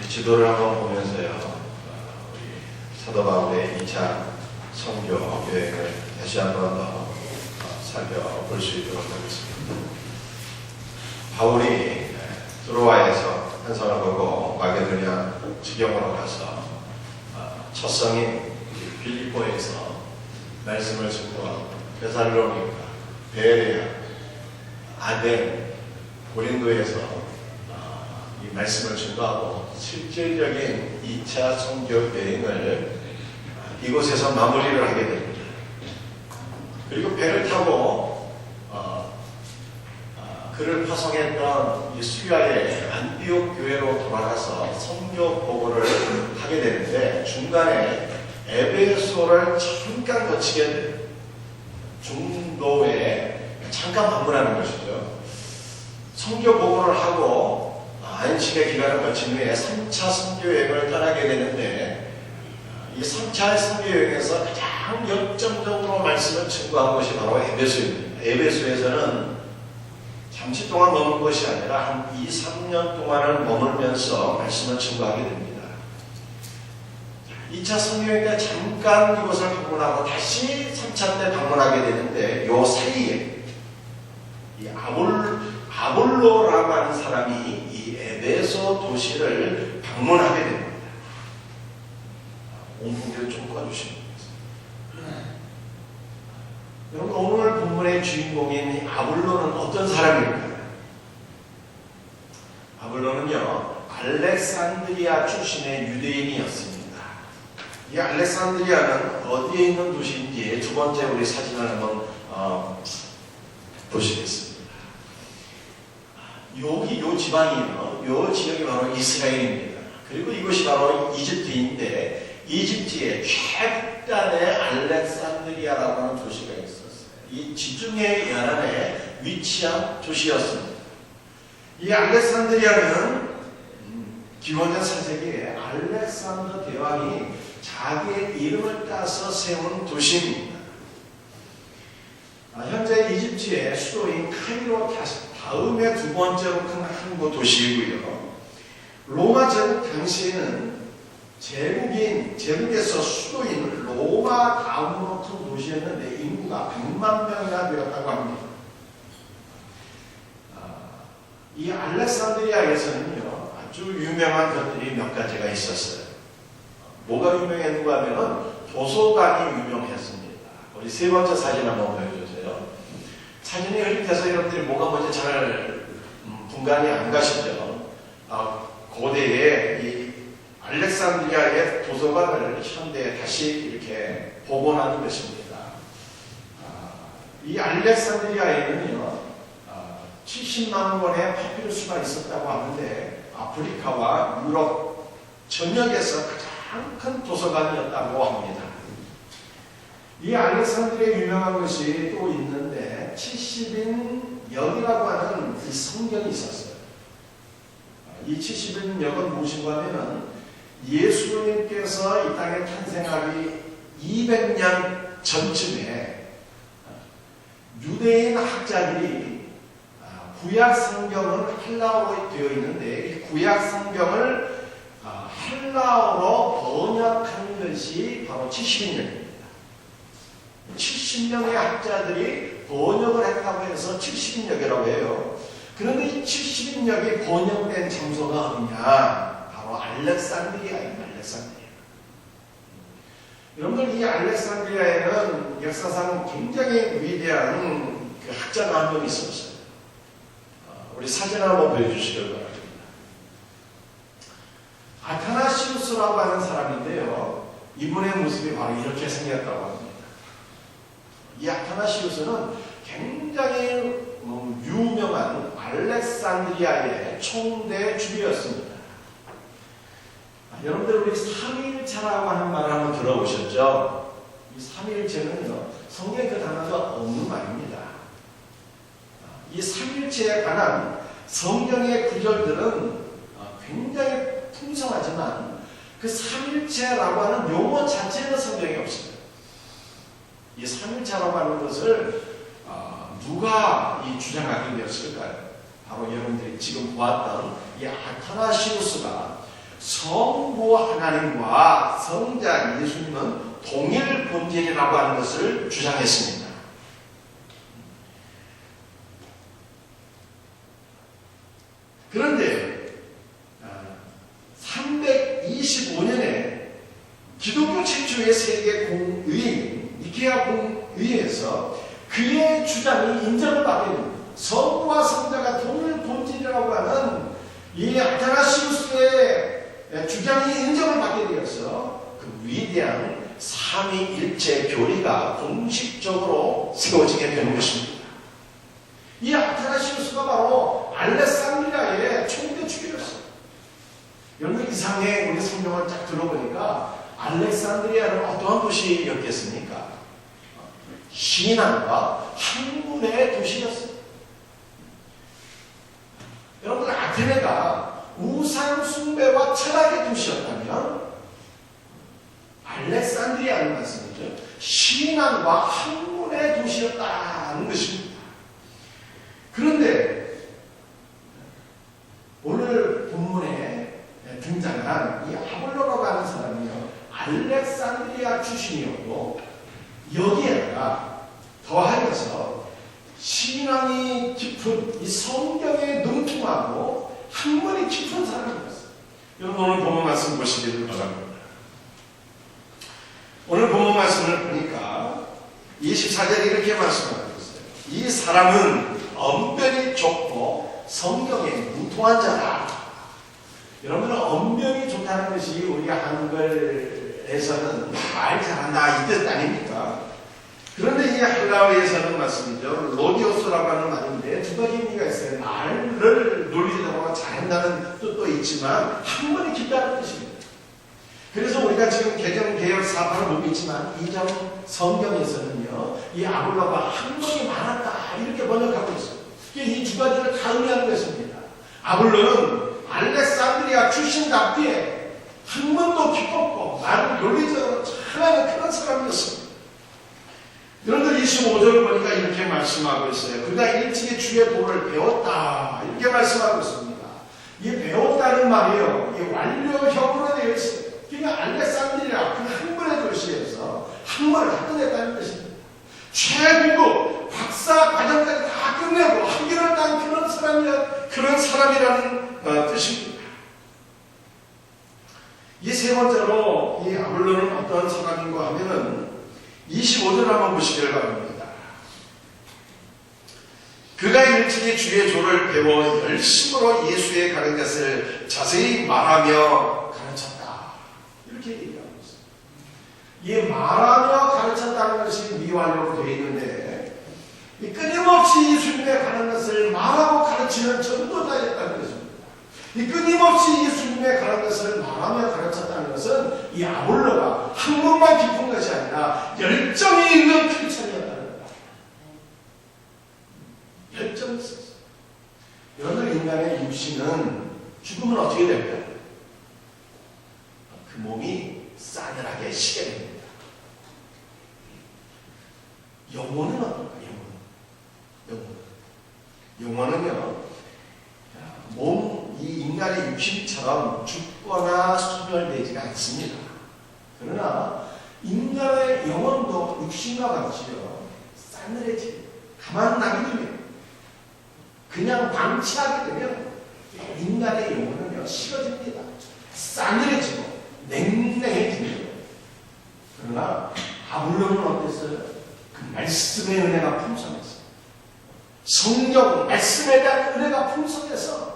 지도를 한번 보면서요, 우리 사도 바울의 2차 선교 여행을 다시 한번 더 살펴볼 수 있도록 하겠습니다. 바울이 드로아에서 한성을 보고 마게도냐 지경으로 가서 첫 성인 빌립보에서 말씀을 증거하고 데살로니가, 베레아, 아덴, 고린도에서 이 말씀을 증거하고 실질적인 2차 선교 여행을 이곳에서 마무리를 하게 됩니다. 그리고 배를 타고 그를 파송했던 이 수야의 안디옥 교회로 돌아가서 선교 보고를 하게 되는데, 중간에 에베소를 잠깐 거치게 돼요. 중도에 잠깐 방문하는 것이죠. 선교 보고를 하고 안식의 기간을 거친 후에 3차 선교 여행을 떠나게 되는데, 이 3차 선교 여행에서 가장 역점적으로 말씀을 증거한 것이 바로 에베소입니다. 에베소에서는 잠시 동안 머문 것이 아니라 한 2, 3년 동안을 머물면서 말씀을 증거하게 됩니다. 2차 선교여행 때 잠깐 이곳을 방문하고 다시 3차 때 방문하게 되는데, 요 사이에 이 아볼로라고 하는 사람이 이 에베소 도시를 방문하게 됩니다. 온풍기를 좀 꺼주시면 되겠습니다. 여러분, 오늘 본문의 주인공인 이 아볼로는 어떤 사람일까요? 아볼로는요, 알렉산드리아 출신의 유대인이었습니다. 이 알렉산드리아는 어디에 있는 도시인지 두 번째 우리 사진을 한번 보시겠습니다. 여기 요 지방이요, 요 지역이 바로 이스라엘입니다. 그리고 이것이 바로 이집트인데, 이집트의 최북단에 알렉산드리아라고 하는 도시가 있었어요. 이 지중해 연안에 위치한 도시였습니다. 이 알렉산드리아는 기원전 4세기에 알렉산더 대왕이 자기의 이름을 따서 세운 도시입니다. 현재 이집트의 수도인 카이로 다음에 두 번째로 큰 항구 도시이고요. 로마 제국 당시에는 제국에서 수도인 로마 다음으로 큰 도시였는데 인구가 100만 명이나 되었다고 합니다. 이 알렉산드리아에서는요, 아주 유명한 것들이 몇 가지가 있었어요. 뭐가 유명했는가 하면은 도서관이 유명했습니다. 우리 세 번째 사진 한번 보여주세요. 사진이 흐릿해서 여러분들이 뭐가 뭔지 잘 분간이 안 가시죠. 고대에 이 알렉산드리아의 도서관을 현대에 다시 이렇게 복원하는 것입니다. 이 알렉산드리아에는요, 70만 권의 파피루스가 있었다고 하는데, 아프리카와 유럽 전역에서 가장 큰 도서관이었다고 합니다. 이 알렉산드리아에 유명한 것이 또 있는데, 70인역이라고 하는 이 성경이 있었어요. 이 70인역은 무엇인가 하면은 예수님께서 이 땅에 탄생하기 200년 전쯤에 유대인 학자들이 구약 성경은 헬라어로 되어 있는데, 이 구약 성경을 헬라어로 번역한 것이 바로 70인역입니다. 70명의 학자들이 번역을 했다고 해서 70인역이라고 해요. 그런데 이 70인역이 번역된 장소가 어디냐? 바로 알렉산드리아입니다. 알렉산드리아. 여러분들, 이 알렉산드리아에는 역사상 굉장히 위대한 그 학자가 한 명 있었어요. 우리 사진 한번 보여주시길 바랍니다. 아타나시우스라고 하는 사람인데요, 이분의 모습이 바로 이렇게 생겼다고 합니다. 이 아타나시우스는 굉장히 유명한 알렉산드리아의 총대 주교였습니다. 여러분들, 우리 삼위일체라고 하는 말을 한번 들어보셨죠? 이 삼위일체는요, 성경에 그 단어가 없는 말입니다. 이 삼위일체에 관한 성경의 구절들은 굉장히 풍성하지만, 그 삼위일체라고 하는 용어 자체는 성경에 없습니다. 이 삼위일체라고 하는 것을 누가 이 주장하게 되었을까요? 바로 여러분들이 지금 보았던 이 아타나시우스가 성부 하나님과 성자 예수님은 동일 본질이라고 하는 것을 주장했습니다. 그런데 325년에 기독교 최초의 세계 공의인 니케아 공의회에서 그의 주장이 인정을 받게 됩니다. 성부와 성자가 동일 본질이라고 하는 이 아타나시우스의 주장이 인정을 받게 되어서 그 위대한 삼위일체 교리가 공식적으로 세워지게 되는 것입니다. 이 아타나시우스가 바로 알렉산드리아의 총대 주교였어요. 여러분 이상에 우리 성경을 쫙 들어보니까 알렉산드리아는 어떠한 도시였겠습니까? 신앙과 학문의 도시였어요. 여러분 아테네가 우상 숭배와 철학의 도시였다면 알렉산드리아는 말씀이죠. 신앙과 학문의 도시였다는 것입니다. 그런데 오늘 본문에 등장한 이 아볼로라고 하는 사람이요, 알렉산드리아 출신이었고 여기에다가 더하여서 신앙이 깊은 이 성경에 능통하고 학문이 깊은 사람이었어요. 여러분 오늘 본문 말씀 보시기를 바랍니다. 오늘 본문 말씀을 보니까 24절에 이렇게 말씀하고 있어요. 이 사람은 언변이 좁고 성경에 능통한 자라. 여러분은 언변이 좋다는 것이 우리가 한글에서는 말 잘한다 이 뜻 아닙니까? 그런데 이 헬라어에서는 말씀이죠. 로디오스라고 하는 말인데 두 가지 의미가 있어요. 말을 놀리려고 잘한다는 뜻도 있지만 학문이 깊다는 뜻입니다. 그래서 우리가 지금 개정개혁사파를 보고 있지만 이 점 성경에서는요, 이 아볼로가 학문이 많았다 이렇게 번역하고 있어요. 이 두 가지를 다 의미하는 것입니다. 아볼로는 알렉산드리아 출신답게 학문도 깊었고 말을 논리적으로 잘하는 그런 사람이었습니다. 여러분들 25절 보니까 이렇게 말씀하고 있어요. 그가 일찍이 주의 도를 배웠다 이렇게 말씀하고 있습니다. 이 배웠다는 말이요, 이 완료형으로 되어 있어요. 그러니까 알렉산드리아 그 학문의 도시에서 학문을 다 끝냈다는 뜻입니다. 최고급 박사 과정까지 다 끝내고 학위를 딴 그런 사람이라는 뜻입니다. 이 세 번째로 이 아볼로는 어떤 사람인가 하면은 25절 한번 보시기를 바랍니다. 그가 일찍이 주의 조를 배워 열심으로 예수의 가른 것을 자세히 말하며 가르쳤다. 이렇게 얘기하고 있습니다. 이 말하며 가르쳤다는 것이 미완료로 되어 있는데 이 끊임없이 예수님의 가른 것을 말하고 가르치는 전도자였다는 것입니다. 이 끊임없이 예수님의 가른 것을 말하며 가르쳤다는 것은 이 아볼로가 학문만 깊은 것이 아니라 열정이 있는 크리스천이었다는 겁니다. 열정이 있었어요. 여러분 인간의 육신은 죽으면 어떻게 될까요? 그 몸이 싸늘하게 시게 됩니다. 영혼은 어떨까요? 영혼은요, 이 인간의 육신처럼 죽거나 소멸되지가 않습니다. 그러나 인간의 영혼도 육신과 같이요, 싸늘해지고 가만 놔두게 되면, 그냥 방치하게 되면 인간의 영혼은요 식어집니다. 싸늘해지고 냉랭해집니다. 그러나 아볼로는 어땠어요? 그 말씀의 은혜가 풍성했어요. 성경 말씀에 대한 은혜가 풍성해서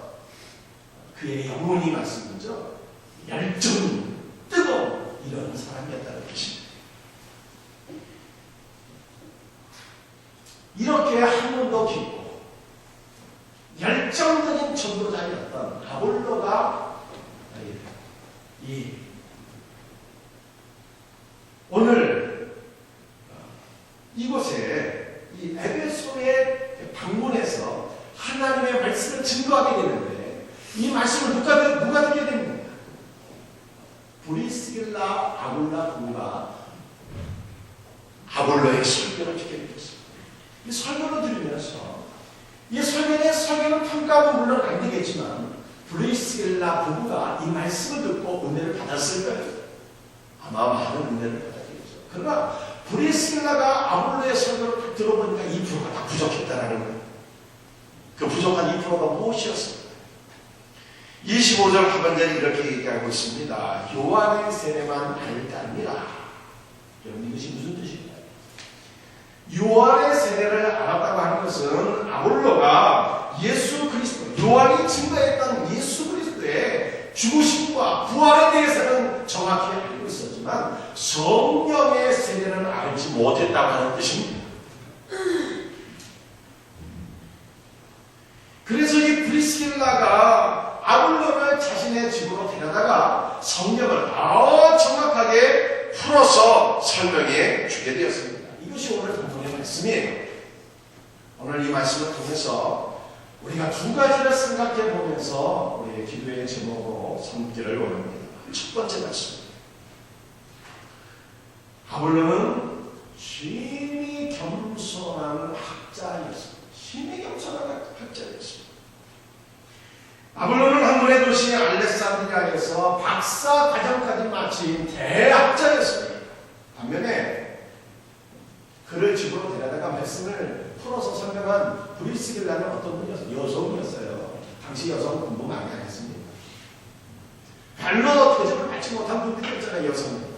그의 영혼이 말씀이죠. 열정이 뜨거운 이런 사람이었다는 것입니다. 이렇게 학문도 깊고 열정적인 전도자였던 아볼로가 오늘 이곳에 이 에베소에 방문해서 하나님의 말씀을 증거하게 되는데 이 말씀을 누가 듣게 됩니까? 브리스길라 아굴라가 아볼로의 설교를 듣게 되었습니다. 이 설교를 들으면서 이 설교는 평가하면 물론 안 되겠지만 브리스길라 부부가 이 말씀을 듣고 은혜를 받았을 거예요. 아마 많은 은혜를 받았겠죠. 그러나 브리스길라가 아볼로의 설교를 들어보니까 2%가 다 부족했다는 거예요. 그 부족한 2%가 무엇이었습니까? 25절 하반절에 이렇게 얘기하고 있습니다. 요한의 세례만 알다니라. 여러분 이것이 무슨 뜻입니까? 요한의 세례를 알았다고 하는 것은 아볼로가 예수 그리스도, 요한이 증거했던 예수 그리스도의 죽으심과 부활에 대해서는 정확히 알고 있었지만 성령의 세례는 알지 못했다고 하는 뜻입니다. 그래서 이 브리스길라가 아볼로를 자신의 집으로 데려다가 성경을 아주 정확하게 풀어서 설명해 주게 되었습니다. 이것이 오늘 본문의 말씀이에요. 오늘 이 말씀을 통해서 우리가 두 가지를 생각해 보면서 우리의 기도의 제목으로 삼기를 원합니다. 첫 번째 말씀. 아볼로는 심히 겸손한 학자였습니다. 심히 겸손한 학자였습니다. 아볼로는 한 번의 도시 알렉산드리아에서 박사 과정까지 마친 대학자였습니다. 반면에 그를 집으로 데려다가 말씀을 풀어서 설명한 브리스길라는 어떤 분이었어요? 여성이었어요. 당시 여성은 공부 많이 안 했습니다. 별로 대접을 받지 못한 분들이었잖아요, 여성은.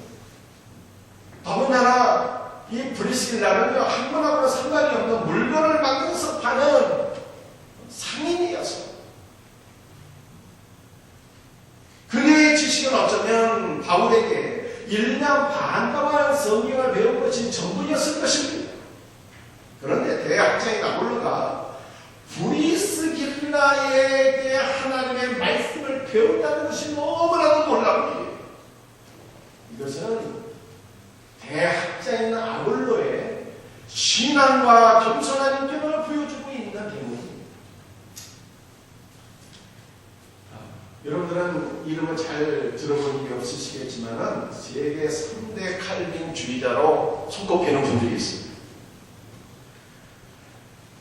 더군다나 이 브리스길라는요, 학문하고는 상관이 없는 물건을 만들어서 파는 상인이었어요. 그녀의 지식은 어쩌면 바울에게 1년 반 동안 성경을 배운 것이 전부였을 것입니다. 그런데 대학자인 아볼로가 브리스길라에게 하나님의 말씀을 배운다는 것이 너무나도 놀라운 일이에요. 이것은 대학자인 아볼로의 신앙과 겸손한 인격을 보여주고 있는 대목입니다. 여러분들은 이름을 잘 들어본 일이 없으시겠지만 세계 3대 칼빈주의자로 손꼽히는 분들이 있습니다.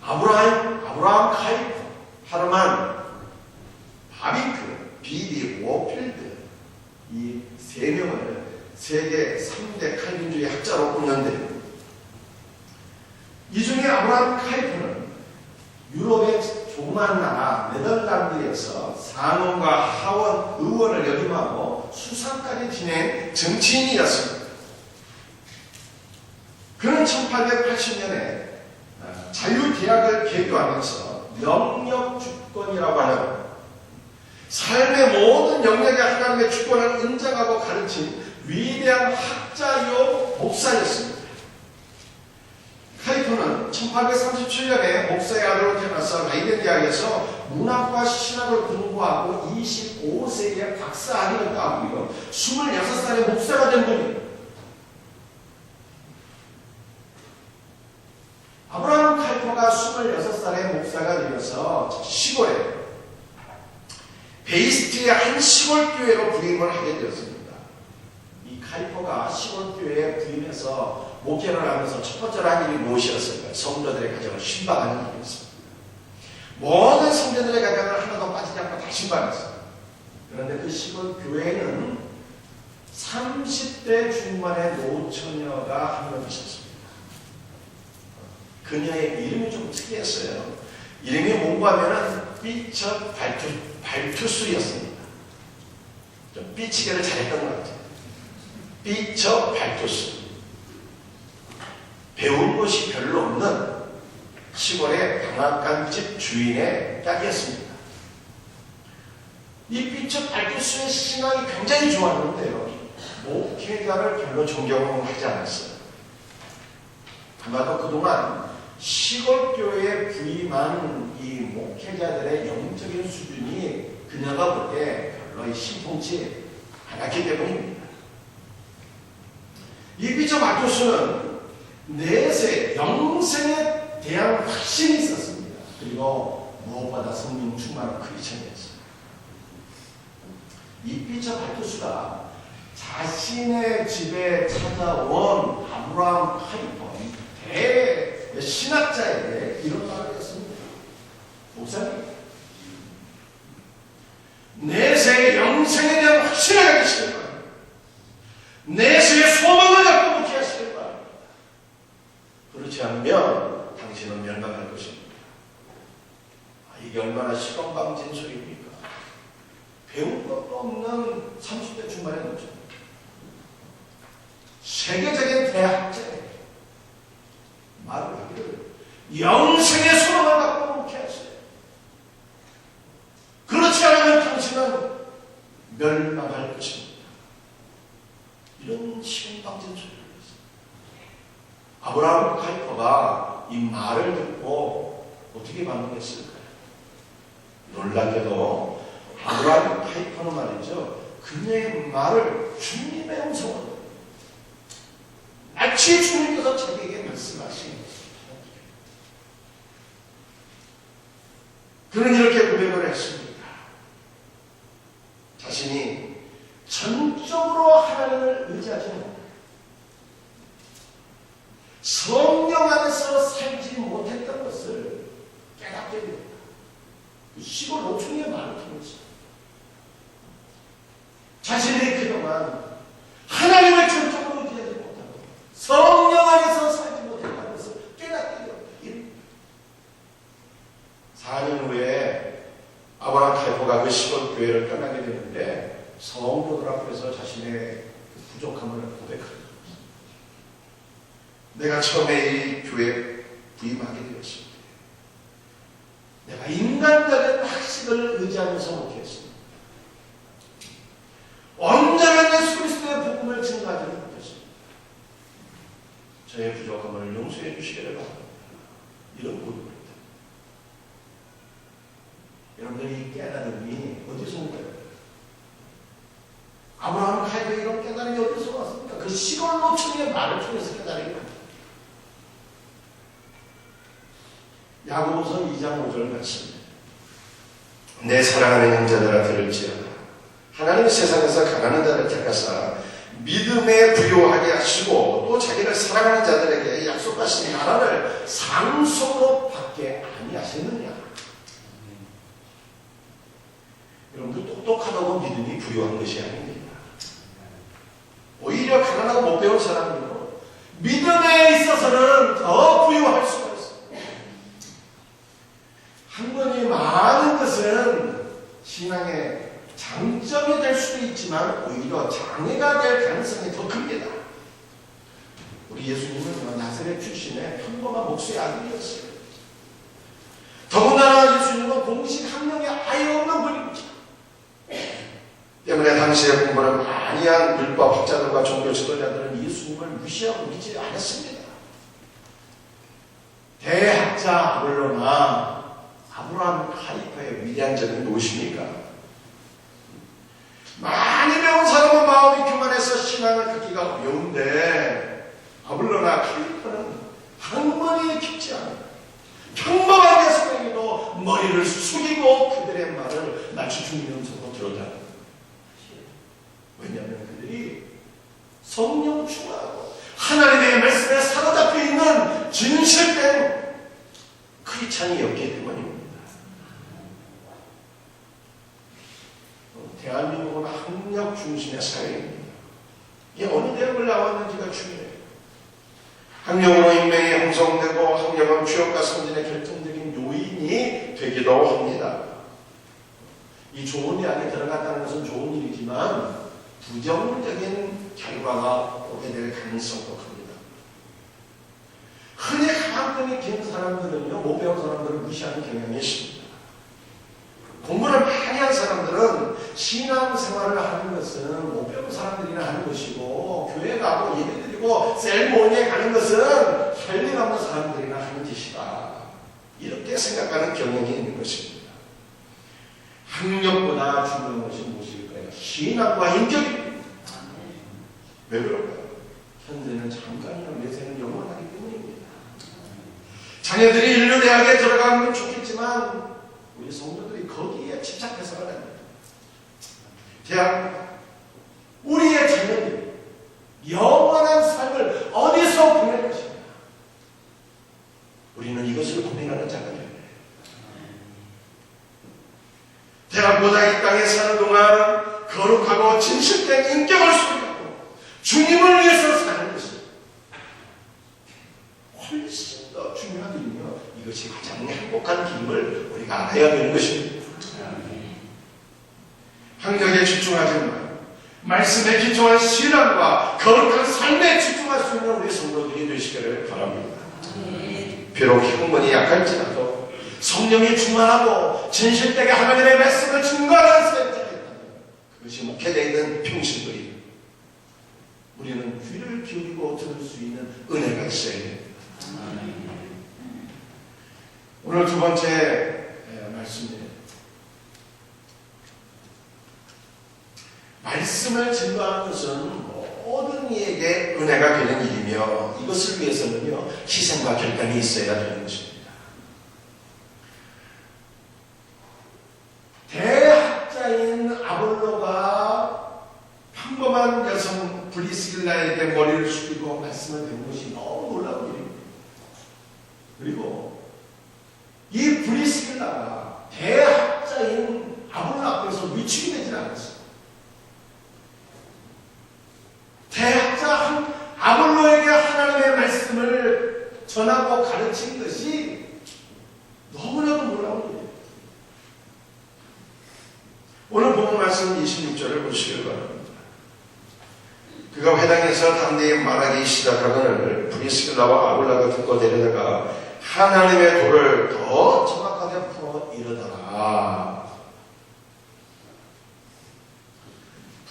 아브라함 카이프, 하르만 바비크, 비디 워필드, 이 세 명을 세계 3대 칼빈주의 학자로 꼽는데요. 이 중에 아브라함 카이프는 유럽의 조그만 나라 네덜란드에서 상원과 하원 의원을 역임하고 수상까지 지낸 정치인이었습니다. 그는 1880년에 자유대학을 개교하면서 영역주권이라고 하는 삶의 모든 영역에 하나님의 주권을 인정하고 가르친 위대한 학자요 목사였습니다. 카이프는 1837년에 목사의 아들로 태어나서 라이덴 대학에서 문학과 신학을 공부하고 25세에 박사학위를 따고요. 26살에 목사가 된 분입니다. 아브라함 카이프가 26살에 목사가 되어서 시골에 베이스트의 한 시골교회로 부임을 하게 되었습니다. 이 카이프가 시골교회에 부임해서 목회를 하면서 첫 번째로 한 일이 무엇이었을까요? 성도들의 가정을 신방하는 일이었습니다. 모든 성도들의 가정을 하나도 빠지지 않고 다 신방했습니다. 그런데 그 시골 교회에는 30대 중반의 노처녀가 한 명 있었습니다. 그녀의 이름이 좀 특이했어요. 이름이 뭔가 하면은 삐처 발투수였습니다. 좀 삐치기를 잘했던 것 같아요. 삐처 발투수. 배운 것이 별로 없는 시골의 방앗간집 주인의 딸이었습니다. 이 삐처 발투수의 신앙이 굉장히 좋았는데요. 목회자를 별로 존경하지 않았어요. 아마도 그동안 시골교회에 부임한 이 목회자들의 영적인 수준이 그녀가 볼 때 별로 신통치 않았기 때문입니다. 이 삐처 발투수는 내세 영생에 대한 확신이 있었습니다. 그리고 무엇보다 성령 충만한 크리스천이었습니다. 이 삐처 발투수가 자신의 집에 찾아온 아브라함 카이프 신학자에게 이런 말을 했습니다. 목사님, 건방진 소리입니까? 배운 것도 없는 30대 중반의 남자. 세계적인 대학자에 말을 하기를 영생의 소망을 갖고 묵혀하세요. 그렇지 않으면 당신은 멸망할 것입니다. 이런 신방진 소리를 했어요. 아브라함 카이퍼가 이 말을 듣고 어떻게 반응했을까요? 놀랍게도 아브라함 카이퍼는 말이죠, 그녀의 말을 주님의 음성으로 마치 주님께서 자기에게 말씀하신, 그는 이렇게 고백을 했습니다. 자신이 전적으로 하나님을 의지하지 못한다. 성령 안에서 살지 못했던 것을 깨닫게 됩니다. 시골 노총의 말을 통해서 자신이 그동안 하나님을 전적으로 의지하지 못하고 성령 안에서 살지 못했다는 것을 깨닫게 됩니다. 4년 후에 아브라함 카이퍼가 그 시골 교회를 떠나게 되는데 성도들 앞에서 자신의 부족함을 고백합니다. 내가 처음에 이 교회에 부임하게 되었습니다. 내가 인간적인 학식을 의지하면서 못했습니다. 온전한 예수 그리스도의 복음을 증거하지 못했습니다. 저의 부족함을 용서해 주시기를 바랍니다. 이런 고백입니다. 여러분들이 깨달음이 어디서 온 거예요? 아브라함 카이퍼 이런 깨달음이 어디서 왔습니까? 그 시골 노총의 말을 통해서 깨달음이 왔습니다. 야고보서 2장 5절 말씀입니다. 내 사랑하는 형제들아 들을지어다. 하나님 세상에서 가난한 자를 택하사 믿음에 부요하게 하시고 또 자기를 사랑하는 자들에게 약속하신 나라를 상속으로 받게 아니하셨느냐. 여러분들 똑똑하다고 믿음이 부요한 것이 아닙니다. 오히려 가난하고 못 배운 사람들은 믿음에 있어서는 더 부요할 수가 있습니다. 학문이 많은 것은 신앙의 장점이 될 수도 있지만 오히려 장애가 될 가능성이 더 큽니다. 우리 예수님은 나사렛 출신의 평범한 목수의 아들이었어요. 더군다나 예수님은 공식 학력이 아예 없는 분입니다. 때문에 당시에 공부를 많이 한 율법 학자들과 종교 지도자들은 예수님을 무시하고 믿지 않았습니다. 대학자 아볼로나 아브라함 카이퍼의 위대한적인 무엇입니까? 많이 배운 사람은 마음이 교만해서 신앙을 갖기가 어려운데 아볼로나 카이퍼는 학문이 깊지 않아요. 평범한 예수님도 머리를 숙이고 그들의 말을 마치 주님의 음성으로 들었다. 왜냐하면 그들이 성령 충만하고 하나님의 말씀에 사로잡혀 있는 진실된 크리스찬이었기 때문입니다. 대한민국은 학력 중심의 사회입니다. 이게 어느 대학을 나왔는지가 중요해요. 학력으로 인명이 형성되고 학력은 취업과 승진의 결정적인 요인이 되기도 합니다. 이 좋은 대학에 들어갔다는 것은 좋은 일이지만 부정적인 결과가 오게 될 가능성도 큽니다. 흔히 학문이 긴 사람들은요, 못 배운 사람들을 무시하는 경향이 있습니다. 공부를 많이 한 사람들은 신앙생활을 하는 것은 못 배운 사람들이나 하는 것이고 교회 가고 예배드리고 셀모니에 가는 것은 할 일 없는 사람들이나 하는 짓이다. 이렇게 생각하는 경향이 있는 것입니다. 학력보다 중요한 것이 무엇일까요? 신앙과 인격입니다. 왜 그럴까요? 현재는 잠깐이나 매세는 영원하기 때문입니다. 자녀들이 인류대학에 들어가면 좋겠지만 우리 성도들이 거기에 집착해서는 안 됩니다. 대한민국 우리의 자녀들이 영원한 삶을 어디서 보낼 것인가? 우리는 이것을 고민하는 자가 되어야 해요. 대학보다 이 땅에 사는 동안 거룩하고 진실된 인격을 소유하고 주님을 위해서 사는 것이 훨씬 더 중요한 일이며 이것이 가장 행복한 길임을 우리가 알아야 되는 것입니다. 것들에 집중하지만 말씀에 기초한 신앙과 거룩한 삶에 집중할 수 있는 우리 성도들이 되시기를 바랍니다. 비록 형문이 약할지라도 성령이 충만하고 진실되게 하나님의 말씀을 증거하는 사역자가 있다면 그것이 목회되어 있는 평신들이 우리는 귀를 기울이고 들을 수 있는 은혜가 있어야 됩니다. 오늘 두 번째 말씀이에요. 말씀을 증거하는 것은 모든 이에게 은혜가 되는 일이며 이것을 위해서는요 희생과 결단이 있어야 되는 것입니다. 대학자인 아볼로가 평범한 여성 브리스길라에게 머리를 숙이고 말씀을 배운 것이 너무 놀라운 일입니다. 그리고 이 브리스길라가 대학자인 아볼로 앞에서 위축이 되지 않았어요. 대학자 아볼로에게 하나님의 말씀을 전하고 가르친 것이 너무나도 놀라운 일이에요. 오늘 본문 말씀 26절을 보시길 바랍니다. 그가 회당에서 담대히 말하기 시작하거늘 브리스길라와 아굴라가 듣고 내려다가 하나님의 도를 더 정확하게 풀어 이르더라.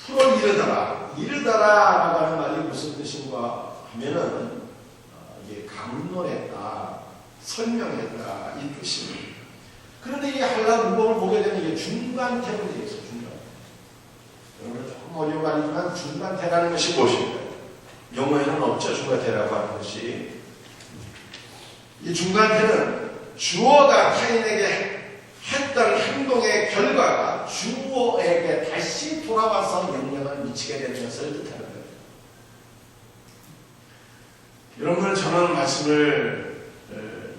풀어 이르다라고 하는 말이 무슨 뜻인가 하면은 이게 강론했다, 설명했다 이 뜻입니다. 그런데 이 한라 문법을 보게 되면 이게 중간태로 되어 있어요. 중간. 여러분 조금 어려운 말이지만 중간태라는 것이 무엇인가요? 영어에는 없죠. 중간태라고 하는 것이. 이 중간태는 주어가 타인에게 했던 행동의 결과가 주어에게 다시 돌아와서 영향을 미치게 되는 것을 뜻하는 거예요. 여러분 저는 말씀을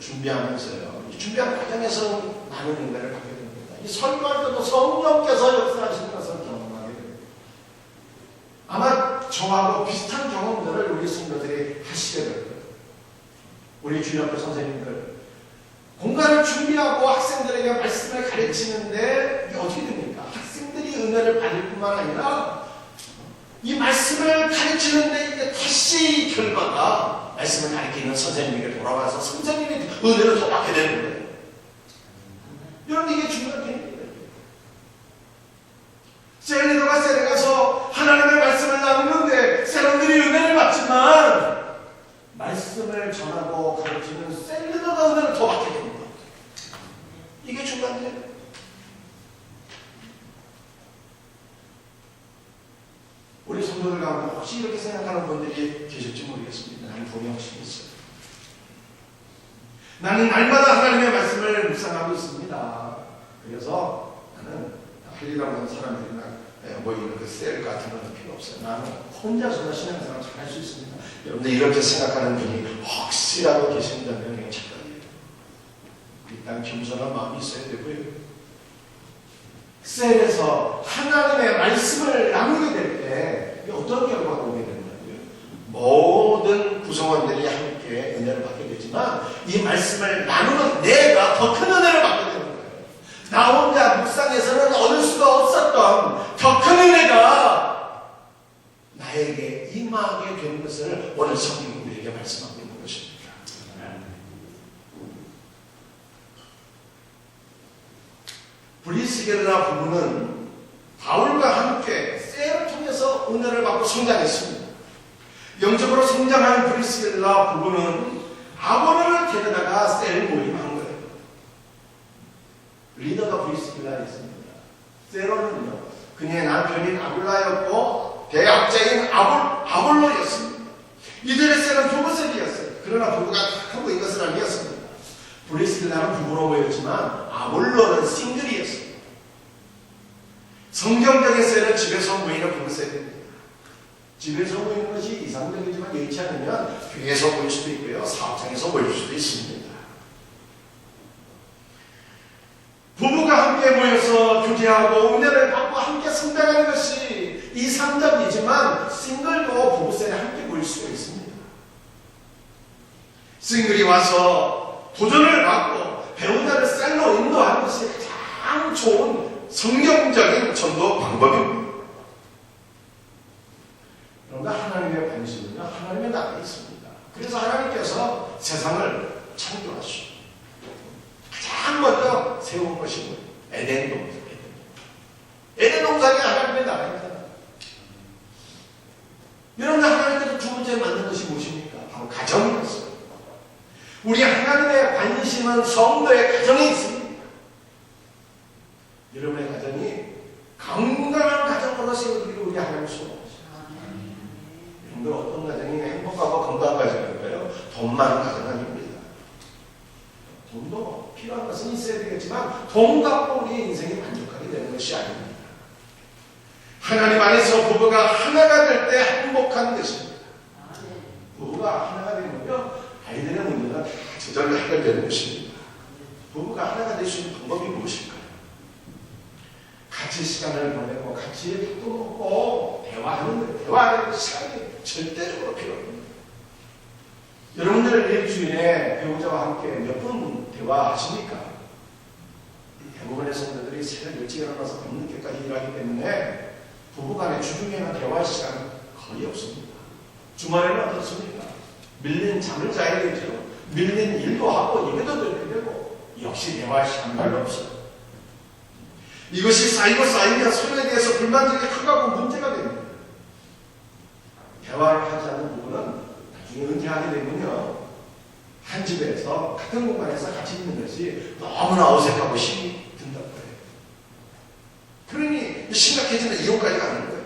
준비하면서요. 이 준비하는 과정에서 많은 은혜를 받게 됩니다. 이 설교할 때도 성령께서 역사하시는 것을 경험하게 됩니다. 아마 저하고 비슷한 경험들을 우리 성도들이 하시게 될 거예요. 우리 주일학교 선생님들 공간을 준비하고 학생들에게 말씀을 가르치는데 이게 어떻게 됩니까? 학생들이 은혜를 받을 뿐만 아니라 이 말씀을 가르치는데 이게 다시 결과가 말씀을 가르치는 선생님에게 돌아와서 선생님이 은혜를 더 받게 되는 거예요. 여러분 이게 중요한 개념이에요. 셀리더가 셀에 가서 하나님의 말씀을 나누는데 사람들이 은혜를 받지만 말씀을 전하고 가르치는 셀리더가 은혜를 더 받게 됩니다. 이게 중요한데 우리 성도들 가운데 혹시 이렇게 생각하는 분들이 계실지 모르겠습니다. 나는 분명 혹시 있어요. 나는 날마다 하나님의 말씀을 묵상하고 있습니다. 그래서 나는 할 일 없는 사람들이나 뭐 이렇게 셀 같은 건 필요 없어요. 나는 혼자서나 신앙생활 잘 할 수 있습니다. 여러분들 이렇게 생각하는 분이 혹시라도 계신다면 그냥 착각이에요. 일단 겸손한 마음이 있어야 되고요. 셀에서 하나님의 말씀을 나누게 될 때 어떤 결과가 오게 되느냐고요. 모든 구성원들이 함께 은혜를 받게 되지만 이 말씀을 나누는 내가 더 큰 은혜를 받게 되는 거예요. 나 혼자 묵상에서는 얻을 수가 없었던 더 큰 은혜가 나에게 임하게 되는 것을 오늘 성경이 우리에게 말씀하고 있는 것입니다. 브리스길라 부부는 바울과 함께 셀을 통해서 은혜를 받고 성장했습니다. 영적으로 성장한 브리스길라 부부는 아볼로를 데려다가 셀 모임한 거예요. 리더가 브리스길라였습니다. 셀로는요, 그녀의 남편인 아굴라였고 대학자인 아볼로였습니다. 이들의 셀은 부부셀이었어요. 그러나 부부가 하고 이것은 아니었습니다. 브리스길라는 부부로 보였지만 아볼로는 싱글이었습니다. 성경적인 셀은 집에서 모이는 부부셀입니다. 집에서 모이는 것이 이상적이지만 여의치 않으면 교회에서 모일 수도 있고요. 사업장에서 모일 수도 있습니다. 부부가 함께 모여서 교제하고 은혜를 받고 함께 성장하는 것이 이상적이지만 싱글도 부부셀에 함께 모일 수가 있습니다. 싱글이 와서 도전을 받고 배우자를 셀로 인도하는 것이 가장 좋은 성경적인 전도 방법입니다. 못하게 하나님의 나라입니다. 여러분, 하나님께서 두 번째 만든 것이 무엇입니까? 바로 가정이었어요. 우리 하나님의 관심은 성도의 가정에 있습니다. 여러분의 가정이 건강한 가정으로 세우기를 우리 하나님 소원하십니다. 여러분들 어떤 가정이 행복하고 건강한 가정일까요? 돈 많은 가정 아닙니다. 돈도 필요한 것은 있어야 되겠지만 돈 갖고 우리의 인생이 만족하게 되는 것이 아닙니다. 하나님 안에서 부부가 하나가 될 때 행복한 것입니다. 부부가 하나가 되면요, 아이들의 문제가 다 저절로 해결되는 것입니다. 부부가 하나가 될 수 있는 방법이 무엇일까요? 같이 시간을 보내고 같이 밥도 먹고 대화하는 시간이 절대적으로 필요합니다. 여러분들 일주일에 배우자와 함께 몇 분 대화하십니까? 대부분의 성도들이 새벽 일찍 일어나서 밤늦게까지 일하기 때문에 부부간의 주중에는 대화할 시간 거의 없습니다. 주말에는 어떻습니까? 밀린 잠을 자야 되죠. 밀린 일도 하고 예배도 드려야 되고 역시 대화할 시간 별로 없어요. 이것이 쌓이면 서로에 대해서 불만족이 크고 문제가 됩니다. 대화를 하지 않는 부부는 나중에 은퇴하게 되면요, 한 집에서 같은 공간에서 같이 있는 것이 너무나 어색하고 힘이 든다고 해요. 그러니 심각해지는 이혼까지 가는 거예요.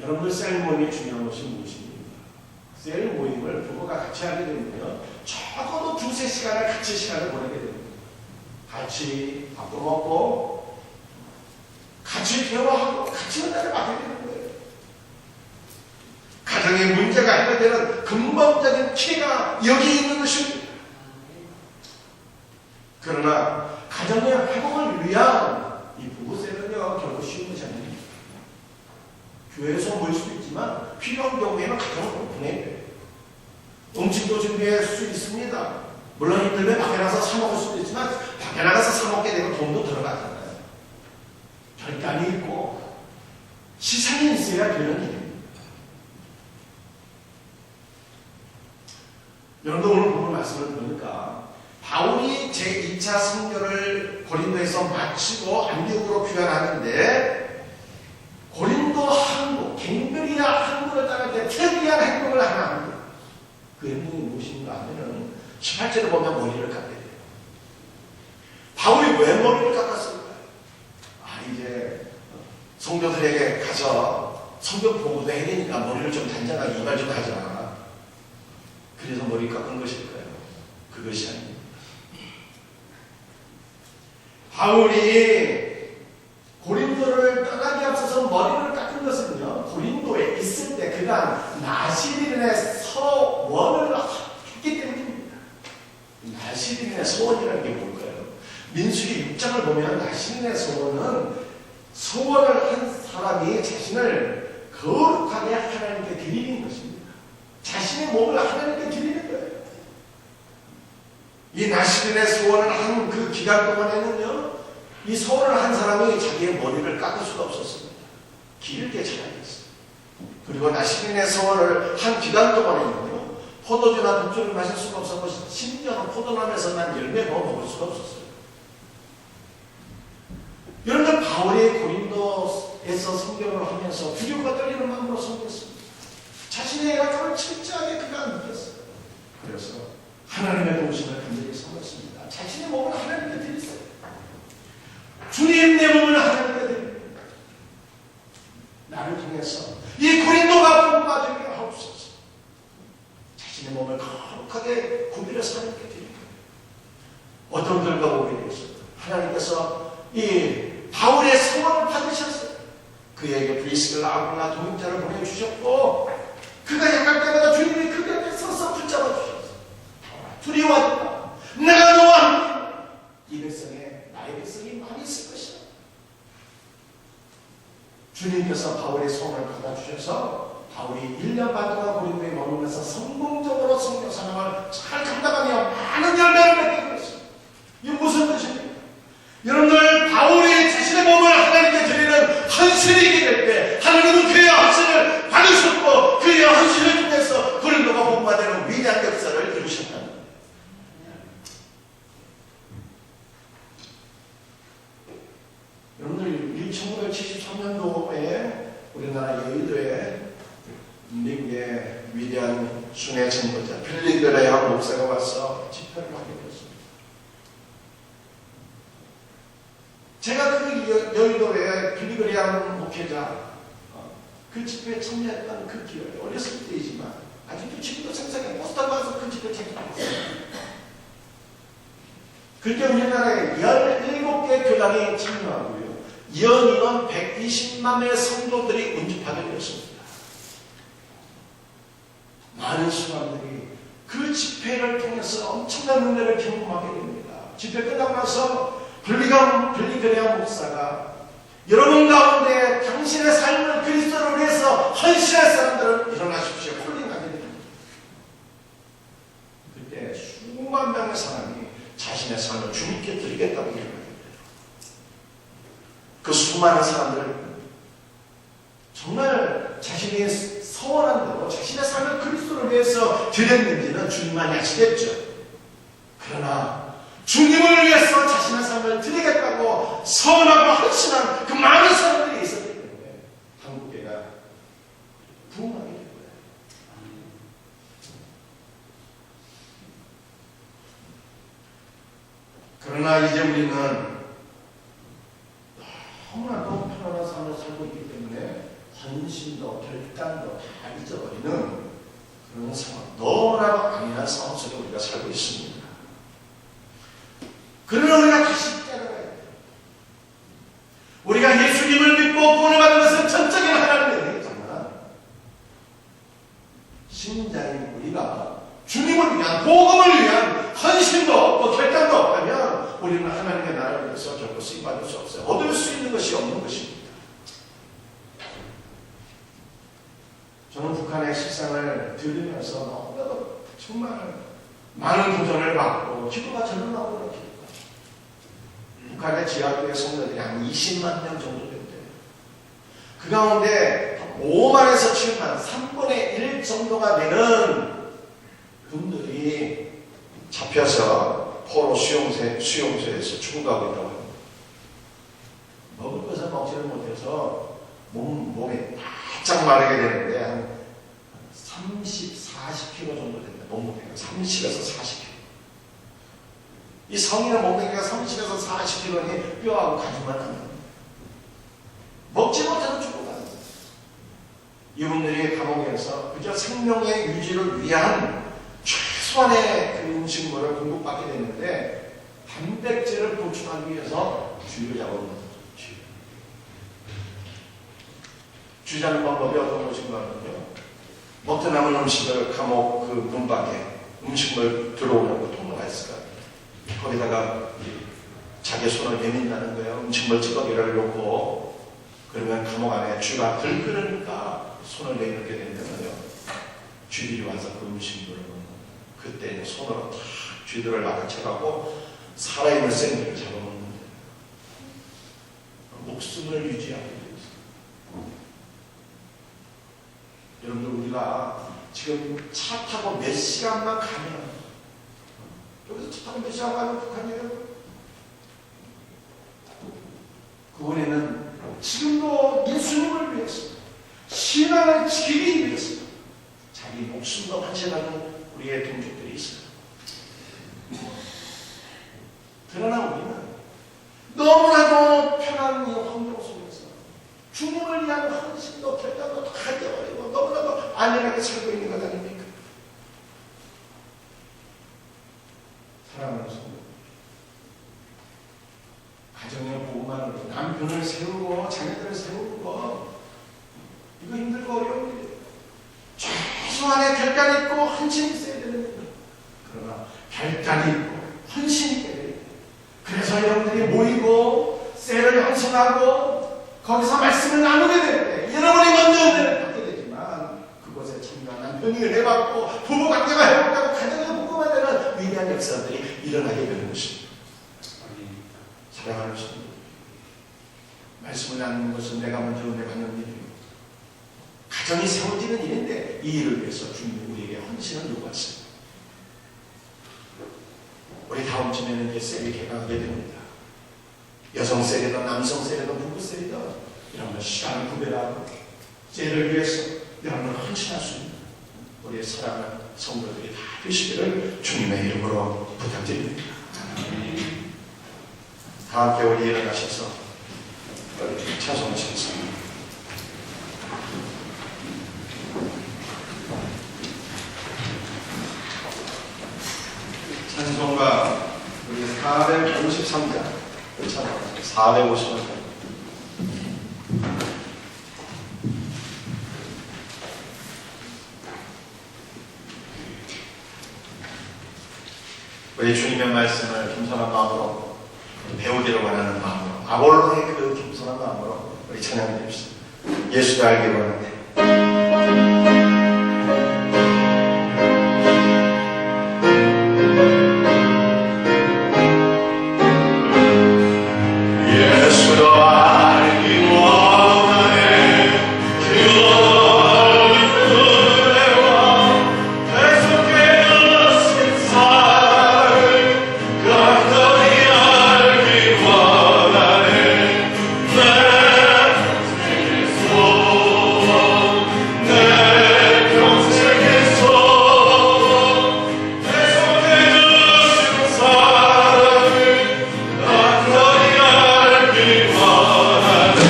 여러분들 셀 모임이 중요한 것이 무엇입니까? 셀 모임을 부부가 같이 하게 되면요, 적어도 2~3시간을 같이 시간을 보내게 됩니다. 같이 밥도 먹고 같이 대화하고 같이 은혜를 받게 되는 거예요. 가정의 문제가 해결되는 근본적인 키가 여기 있는 것입니다. 그러나 가정의 회복을 위한 이 부부세는요, 결코 쉬운 것이 아닙니다. 교회에서 모일 수도 있지만 필요한 경우에는 가정을 오픈해야 돼요. 음식도 준비할 수 있습니다. 물론 힘들면 밖에 나가서 사 먹을 수도 있지만 밖에 나가서 사 먹게 되면 돈도 들어가잖아요. 결단이 있고 시상이 있어야 되는 일입니다. 여러분도 오늘 본문 말씀을 들으니까 바울이 제2차 선교를 고린도에서 마치고 안디옥으로 귀환하는데 고린도 항구, 갱별이나 항구를 따를 때 특이한 행동을 하나 합니다. 그 행동이 무엇인가 하면은 18절을 보면 머리를 깎게 돼요. 바울이 왜 머리를 깎았을까요? 이제 성도들에게 가서 성경 보고도 해야 되니까 머리를 좀 단정하게 이발 좀 하자. 그래서 머리 깎은 것일까요? 그것이 아닙니다. 바울이 고린도를 떠나기 앞서서 머리를 깎은 것은요, 고린도에 있을 때 그가 나시린의 서원을 했기 때문입니다. 나시린의 서원이라는 게 뭘까요? 민수기 6장을 보면 나시린의 서원은 소원을 한 사람이 자신을 거룩하게 하나님께 드리는 것입니다. 자신의 몸을 하나님께 드리는 거예요. 이 나시린의 소원을 한 그 기간 동안에는요, 이 소원을 한 사람이 자기의 머리를 깎을 수가 없었습니다. 길게 자라야 했어요. 그리고 나시린의 소원을 한 기간 동안에는요, 포도주나 독주를 마실 수가 없었고 심지어는 포도나무에서 난 열매 먹을 수가 없었어요. 여러분, 바울이 고린도에서 선교를 하면서 두려움과 떨리는 마음으로 선교했습니다. 자신의 애가를 철저하게 그가 느꼈어요. 그래서 하나님의 도우심을 간절히 섬겼습니다. 자신의 몸을 하나님께 드렸어요. 주님, 내 몸을 하나님께 드립니다. 나를 통해서 이 고린도가 복받게 하옵소서. 자신의 몸을 거룩하게 구별해서 하나님께 드립니다. 어떤 결과가 오게 되었습니다. 하나님께서 이 바울의 성원을 받으셨어요. 그에게 브리스길라, 아굴라, 동역자를 보내주셨고 그가 약할 때마다 주님이 그 곁에 서서 붙잡아 주셨어요. 두려워하지 마. 내가 너와 함께 이 백성에 나의 백성이 많이 있을 것이다. 주님께서 바울의 소원을 받아주셔서 바울이 1년 반 동안 고린도에 머물면서 성공적으로 선교 사명을 잘 감당하며 많은 열매를 맺게 되었습니다. 이게 무슨 뜻입니까? 여러분들, 바울이 자신의 몸을 하나님께 드리는 헌신이 있게 될 때 하나님은 그의 헌신을 받으셨고 그의 헌신을 통해서 고린도가 복받는 위대한 역사를 이루셨다. 제가 그 여의도에 빌리그레암 목회자 그 집회에 참여했던 그 기억이 어렸을 때이지만 아직도 지금도 생생해. 포스터 봐서 그 집회 참여했어요. 그때 우리나라에 17개 교단이 참여하고요. 연인원 120만의 성도들이 운집하게 되었습니다. 많은 수감들이 그 집회를 통해서 엄청난 은혜를 경험하게 됩니다. 집회 끝나고 나서 빌리그레암 목사가 여러분 가운데 당신의 삶을 그리스도를 위해서 헌신할 사람들은 일어나십시오. 콜링하게 됩니다. 그때 수만 명의 사람이 자신의 삶을 주님께 드리겠다고 일어나게 돼요. 그 수많은 사람들을 정말 자신이 서원한 대로 자신의 삶을 그리스도를 위해서 드렸는지는 주님만이 아시겠죠. 그러나 주님을 위해서 자신의 삶을 드리겠다고 서원하고 헌신한 그 많은 사람들이 있었기 때문에 한국교회가 부흥하게 된 거예요. 그러나 이제 우리는 너무나도 편안한 삶을 살고 있기 때문에 헌신도 결단도 다 잊어버리는 그런 상황, 너무나도 안일한 상황 속에 우리가 살고 있습니다. 그러나 우리가 다시 깨달아야 돼요. 우리가 예수님을 믿고 구원을 받은 것은 전적인 하나님의 은혜이지만 신자인 우리가 주님을 위한, 복음을 위한 헌신도 없고 결단도 없다면 우리는 하나님의 나라를 위해서 결코 쓰임받을 수 없어요. 얻을 수 있는 것이 없는 것입니다. 저는 북한의 식상을 들으면서 너무나도 정말 많은 도전을 받고 기도가 절로 나오더라고요. 북한의 지하교회 성도들이 한 20만 명 정도 된대요. 그 가운데 5만에서 7만, 3분의 1 정도가 되는 분들이 잡혀서 포로 수용소에서 죽어가고 있다고 합니다. 먹을 것을 먹지를 못해서 몸이 바짝 마르게 되는데 한 30, 40kg 정도 된다. 몸무게가 30에서 40kg. 이 성인의 몸무게가 30에서 40kg니 뼈하고 가지만 합니다. 먹지 못해서 죽어가는 거예요. 이분들이 감옥에서 그저 생명의 유지를 위한 최소한의 그 음식물을 공급받게 되는데 단백질을 보충하기 위해서 쥐를 잡아먹는 거죠. 쥐 잡는 방법이 어떤 것인가 하면요. 먹다 남은 음식을 감옥 그 문 밖에 음식물 들어오는 그 통로가 있을까? 거기다가 자기 손을 내민다는 거예요. 음식물 찌꺼기를 놓고 그러면 감옥 안에 쥐가 들끓으니까 손을 내밀게 된다는 거예요. 쥐들이 와서 그 음식물을 먹는 그때 손으로 탁 쥐들을 낚아채갖고 살아있는 생쥐를 잡아먹는데 목숨을 유지하게 되어 있어요. 여러분들 우리가 지금 차 타고 몇 시간만 가면 여기서 차 타고 몇 시간 가면 북한이에요. 그번에는 지금도 예수님을 위해서 신앙을 지키기 위해서 자기 목숨도 헌신하는 우리의 동족들이 있어요. 그러나 우리는 너무나도 편한 이 환경 속에서 주님을 위한 헌신도 결단도 다 잊어버리고 너무나도 안일하게 살고 있는 것 아닙니까? 사랑하는 성도, 가정의 보호만으로 남편을 세우고 자녀들을 세우는 거 이거 힘들고 어려운 일이에요. 최소한의 결단이 있고 헌신이 있어야 되는 거예요. 그러나 결단이 있고 헌신이 있게 돼요. 그래서 여러분들이 모이고 셀을 형성하고 거기서 말씀을 나누게 되는데 여러분이 먼저 은혜를 받게 되지만 그곳에 참여한 남편이 은혜 받고 부부 관계가 회복되고 가정이 복음화되는 위대한 역사들이 일어나게 되는 것입니다. 사랑하는 성도, 말씀을 나누는 것은 내가 먼저 은혜 받는 일이고 가정이 세워지는 일인데 이 일을 위해서 주님이 우리에게 헌신을 요구하십니다. 우리 다음 주에는 이제 셀이 개강하게 됩니다. 여성 셀이든 남성 셀이든 부부 셀이든 이런 걸 시간을 구별하고 셀을 위해서 여러분을 헌신할 수 있는 우리의 사랑하는 성도들이 다 되시기를 주님의 이름으로 부탁드립니다. 다 함께 우리 일어나셔서 찬송을 치겠습니다. 찬송가 우리 453장 찬송 455장 우리 주님의 말씀을 겸손한 마음으로 배우기를 원하는 마음으로 아볼로의 그 겸손한 마음으로 우리 찬양해 줍시다. 예수를 알기 원하네. 예수를 알기 원하네. 그 은혜와 계속되는 사랑을 간절히 알기 원하네. 내 평생의 소원, 내 평생의 소원, 계속되는 사랑을 간절히 알기 원하네.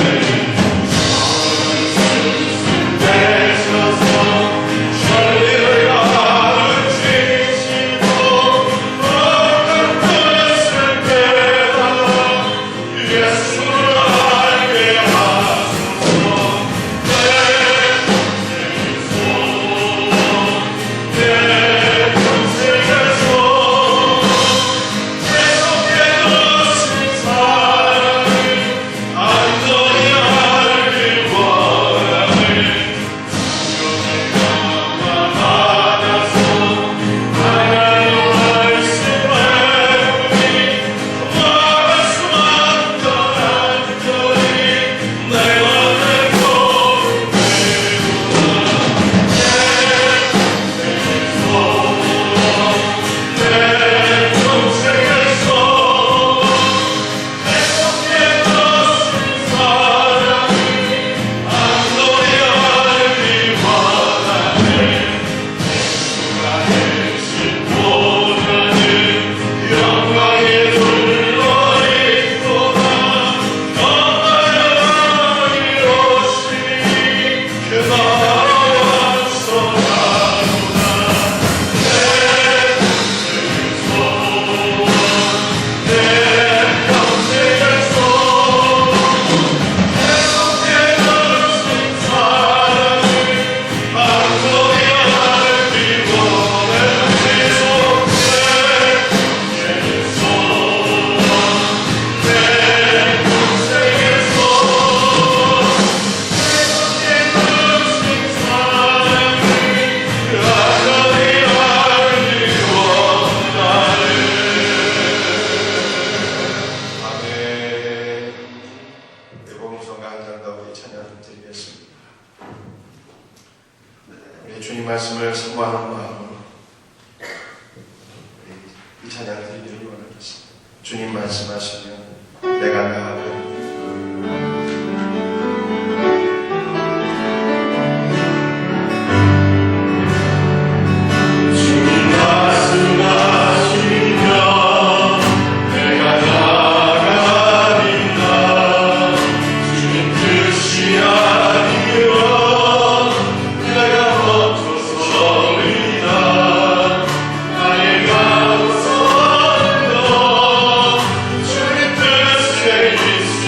되셔서 천리를 가르치시고 어떤 뜻을 깨달아 예수를 알게 하소서. 내 평생의 소원, 계속되는 사랑을 간절히 알기 원하네. 받아서 하나님 말씀을 말씀만 간절히 내가 내고 내 평생의 소원, 계속되는 사랑을 간절히 알기 원하네. 대신 보다는 영광에 눌러있도다. 너나의 이루시니 그 나라 완성하도다. 내 평생의 소원, 계속되는 사랑을 간절히 알기 원하네. 내 평생의 소원, 계속되는 사랑을 간절히 알기 원하네. 아멘. 복음성가 한장더 우리 찬양 드리겠습니다. 우리 주님 말씀을 사모하는 마음으로 이 찬양 드리기를 원하겠습니다. 주님 말씀하시면 내가 나아가리. 주님 말씀하시면 내가 나아가리다. 주님 뜻이 아니면 내가 멈춰서리다. 나의 가고서는 주님 뜻에 있어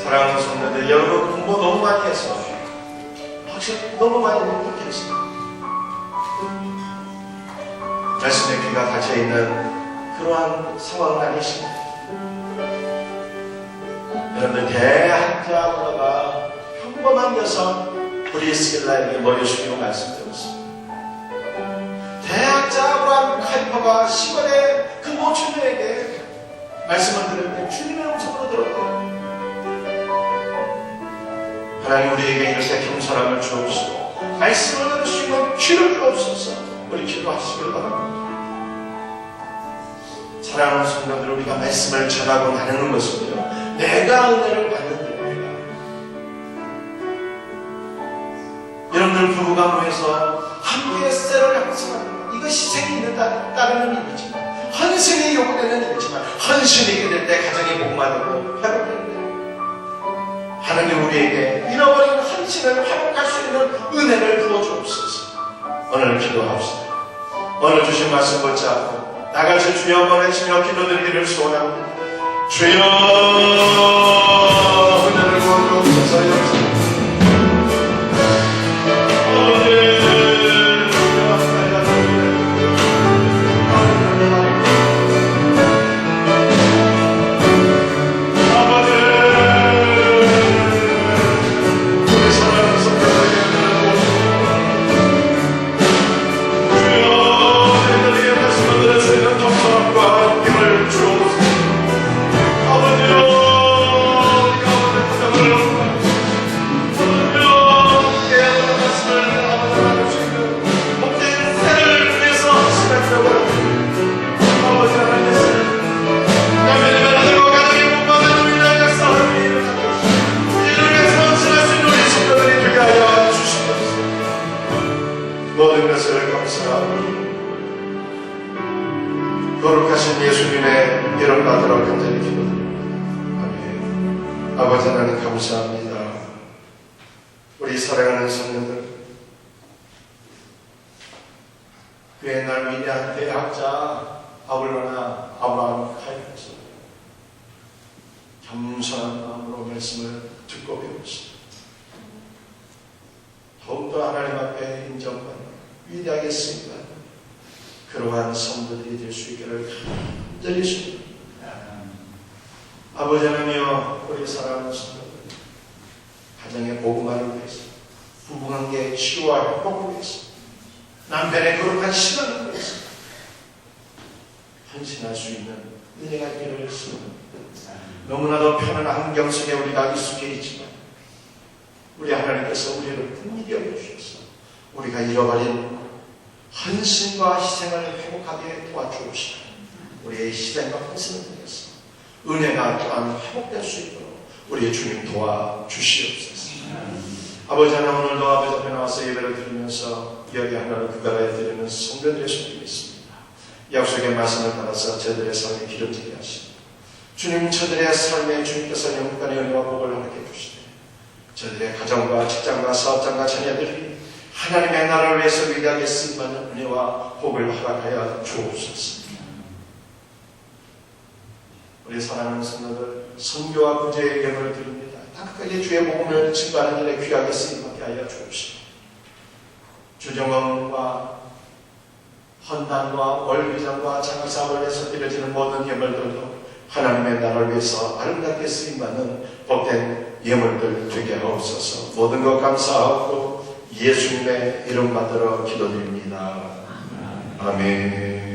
사랑하는 성도들, 여러분 공부 너무 많이 해서 확실히 너무 많이 못했습니다. 말씀의 귀가 닫혀있는 그러한 상황은 아니십니다. 여러분들, 대학자가 평범한 여성 브리스길라에게 머리 숙이고 말씀드렸습니다. 대학자 아브라함 카이퍼가 시골의 그 모처녀에게 말씀을 들을 때 주님의 음성으로 들었대요. 하나님, 우리에게 이렇게 겸손함을 주옵시고 말씀을 들을 수 있는 귀를 주옵소서. 우리 기도하시길 바랍니다. 사랑하는 성도들, 우리가 말씀을 전하고 나누는 것은요, 내가 은혜를 받는 겁니다. 여러분들, 부부가 모여서 함께 셀을 형성하는 것, 이거 희생이 있는 따르는 일이지만, 헌신이 요구되는 일이지만, 헌신이 있게 될 때 가정이 복받고 회복되는데, 하나님 우리에게 잃어버린 헌신을 회복할 수 있는 은혜를 부어주옵소서. 오늘 기도합시다. 오늘 주신 말씀 붙잡고 나같이 주여 한번 외치며 기도드리기를 소원합니다. 주여, 은혜를 부어주옵소서. 모든 것을 감사하고 거룩하신 예수님의 이름 받으러 간절히 기도드립니다. 아멘. 아버지 하나님, 감사합니다. 우리 사랑하는 성도들, 그 옛날 위대한 대학자 아브라함 카이퍼에서 겸손한 마음으로 말씀을 듣고 배웠습니다. 더욱더 하나님 앞에 인정받는 위대하게 쓰임받는 그러한 성도들이 될 수 있기를 간절히 소원합니다. 아버지 하나님이여, 우리 사랑하는 성도들, 가정의 복음화를 위해서, 부부관계의 치유와 회복을 위해서, 남편의 거룩한 신앙을 위해서 헌신할 수 있는 은혜가 있기를 소원합니다. 너무나도 편안한 환경 속에 우리가 익숙해 있지만 우리 하나님께서 우리를 긍휼히 여겨주셔서 우리가 잃어버린 헌신과 희생을 회복하게 도와주옵시고, 우리의 희생과 헌신을 통해서 은혜가 또한 회복될 수 있도록 우리의 주님 도와주시옵소서. 아버지 하나님, 오늘도 아버지 앞에 나와서 예배를 드리면서 여기 하나를 구별하여 드리는 성도들의 손이 있습니다. 약속의 말씀을 받아서 저들의 삶에 기름지게 하시고, 주님, 저들의 삶에 주님께서 영원간의 은혜와 복을 허락해 주시되, 저들의 가정과 직장과 사업장과 자녀들이 하나님의 나라를 위해서 위대하게 쓰임받는 은혜와 복을 허락하여 주옵소서. 우리 사랑하는 성도들, 선교와 구제의 예물을 드립니다. 다끝까지 주의 복음을 증거하는 일에 귀하게 쓰임받게 하여 주옵시고, 주정원과 헌단과 월비전과 장사업을 위해서 드려지는 모든 예물들도 하나님의 나라를 위해서 아름답게 쓰임받는 복된 예물들 되게 하옵소서. 모든 것 감사하고 예수님의 이름 받들어 기도드립니다. 아멘.